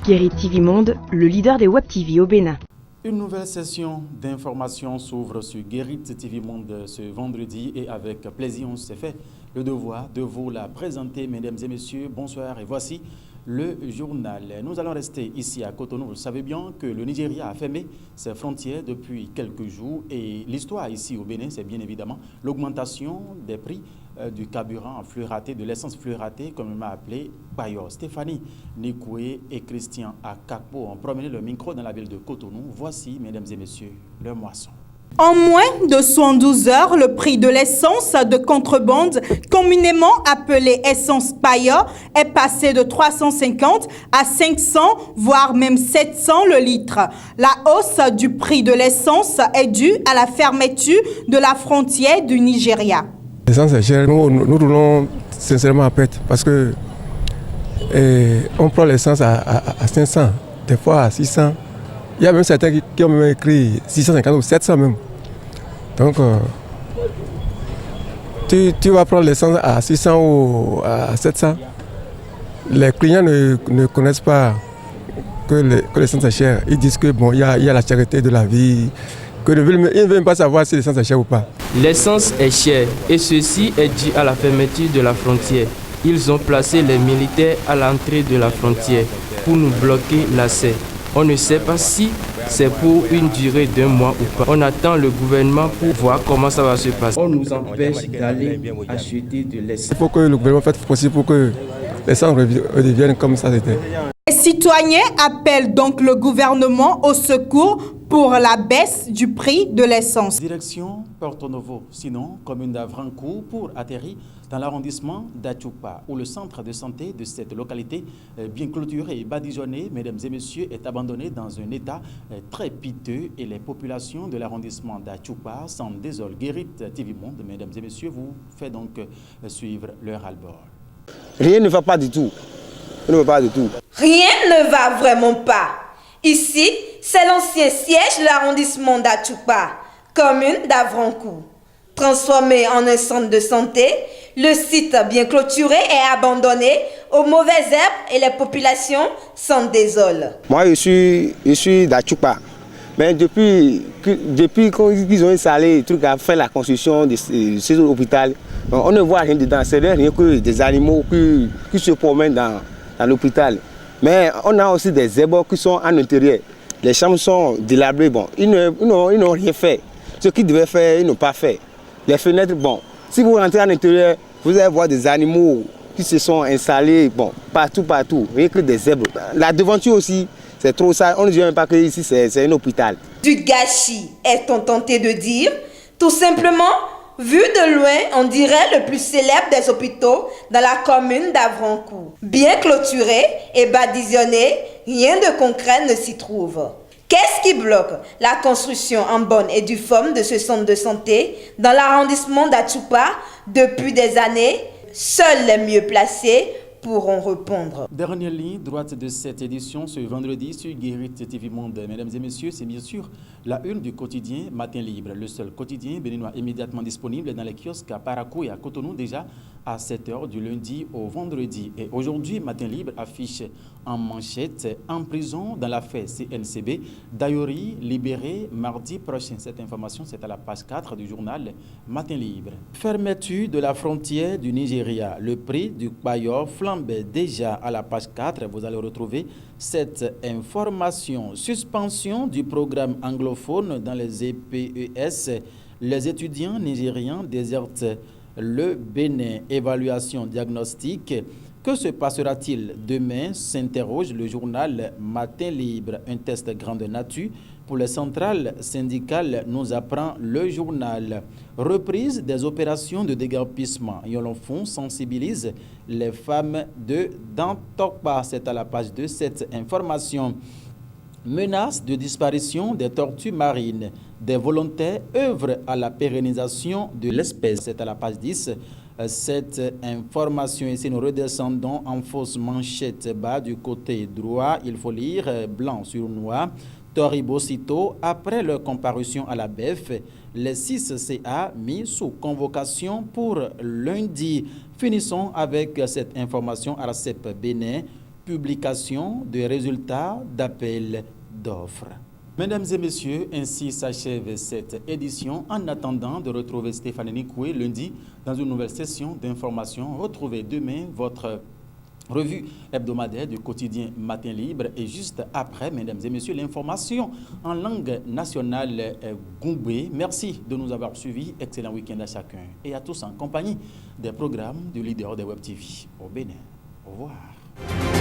Guérit TV Monde, le leader des Web TV au Bénin. Une nouvelle session d'information s'ouvre sur Guérit TV Monde ce vendredi et avec plaisir on s'est fait le devoir de vous la présenter, mesdames et messieurs. Bonsoir et voici le journal. Nous allons rester ici à Cotonou. Vous savez bien que le Nigeria a fermé ses frontières depuis quelques jours et l'histoire ici au Bénin, c'est bien évidemment l'augmentation des prix du carburant fluoraté, de l'essence fluoratée, comme il m'a appelé Bayor. Stéphanie Nikoué et Christian Akakpo ont promené le micro dans la ville de Cotonou. Voici, mesdames et messieurs, leur moisson. En moins de 112 heures, le prix de l'essence de contrebande, communément appelée essence Bayor, est passé de 350 à 500, voire même 700 le litre. La hausse du prix de l'essence est due à la fermeture de la frontière du Nigeria. L'essence est chère, nous roulons sincèrement à perte parce que on prend l'essence à 500, des fois à 600. Il y a même certains qui ont même écrit 650 ou 700 même. Donc, tu vas prendre l'essence à 600 ou à 700. Les clients ne connaissent pas que l'essence est chère. Ils disent que bon, il y a la charité de la vie, qu'ils ne veulent même pas savoir si l'essence est chère ou pas. L'essence est chère et ceci est dû à la fermeture de la frontière. Ils ont placé les militaires à l'entrée de la frontière pour nous bloquer l'accès. On ne sait pas si c'est pour une durée d'1 mois ou pas. On attend le gouvernement pour voir comment ça va se passer. On nous empêche d'aller acheter de l'essence. Il faut que le gouvernement fasse possible pour que l'essence redevienne comme ça c'était. Les citoyens appellent donc le gouvernement au secours pour la baisse du prix de l'essence. Direction Porto Novo, sinon commune d'Avrancourt, pour atterrir dans l'arrondissement d'Achupa, où le centre de santé de cette localité, bien clôturé et badigeonné, mesdames et messieurs, est abandonné dans un état très piteux et les populations de l'arrondissement d'Achupa s'en désolent. Guérit TV Monde, mesdames et messieurs, vous fait donc suivre leur ras-le-bol. Rien ne va pas du tout. Rien ne va pas du tout. Rien ne va vraiment pas. Ici, c'est l'ancien siège de l'arrondissement d'Achupa, commune d'Avrancourt. Transformé en un centre de santé, le site bien clôturé est abandonné aux mauvaises herbes et les populations s'en désolent. Moi, je suis d'Achupa. Mais depuis qu'ils ont installé le truc à faire la construction de ces hôpitaux, on ne voit rien dedans. C'est rien que des animaux qui se promènent dans l'hôpital. Mais on a aussi des herbes qui sont à l'intérieur. Les chambres sont délabrées. Bon, ils n'ont rien fait. Ce qu'ils devaient faire, ils n'ont pas fait. Les fenêtres, bon, si vous rentrez à l'intérieur, vous allez voir des animaux qui se sont installés, bon, partout, rien que des zèbres. La devanture aussi, c'est trop ça. On ne dit même pas que ici c'est un hôpital. Du gâchis, est-on tenté de dire? Tout simplement, vu de loin, on dirait le plus célèbre des hôpitaux dans la commune d'Avrancourt. Bien clôturé et badigeonné, rien de concret ne s'y trouve. Qu'est-ce qui bloque la construction en bonne et due forme de ce centre de santé dans l'arrondissement d'Achupa depuis des années? Seuls les mieux placés pourront répondre. Dernière ligne droite de cette édition ce vendredi sur Guérit TV Monde. Mesdames et messieurs, c'est bien sûr la une du quotidien Matin Libre, le seul quotidien béninois immédiatement disponible dans les kiosques à Parakou et à Cotonou déjà à 7h du lundi au vendredi. Et aujourd'hui, Matin Libre affiche en manchette en prison dans l'affaire CNCB. Dayori libéré mardi prochain. Cette information, c'est à la page 4 du journal Matin Libre. Fermeture de la frontière du Nigeria. Le prix du Bayor flambe déjà à la page 4. Vous allez retrouver cette information. Suspension du programme anglophone dans les EPES. Les étudiants nigérians désertent le Bénin. Évaluation diagnostique. Que se passera-t-il demain? S'interroge le journal Matin Libre. Un test grande nature pour les centrales syndicales, nous apprend le journal. Reprise des opérations de déguerpissement. Yolonfon sensibilise les femmes de Dantokpa. C'est à la page 2 cette information. Menace de disparition des tortues marines. Des volontaires œuvrent à la pérennisation de l'espèce. C'est à la page 10. Cette information ici, nous redescendons en fausse manchette bas du côté droit. Il faut lire blanc sur noir. Toribocito, après leur comparution à la BEF, les 6 CA mis sous convocation pour lundi. Finissons avec cette information. ARCEP Bénin publication des résultats d'appel d'offres. Mesdames et messieurs, ainsi s'achève cette édition. En attendant de retrouver Stéphane Nikoué lundi dans une nouvelle session d'information, retrouvez demain votre revue hebdomadaire du quotidien Matin Libre et juste après, mesdames et messieurs, l'information en langue nationale Goumbé. Merci de nous avoir suivis. Excellent week-end à chacun et à tous en compagnie des programmes du leader des Web TV au Bénin. Au revoir.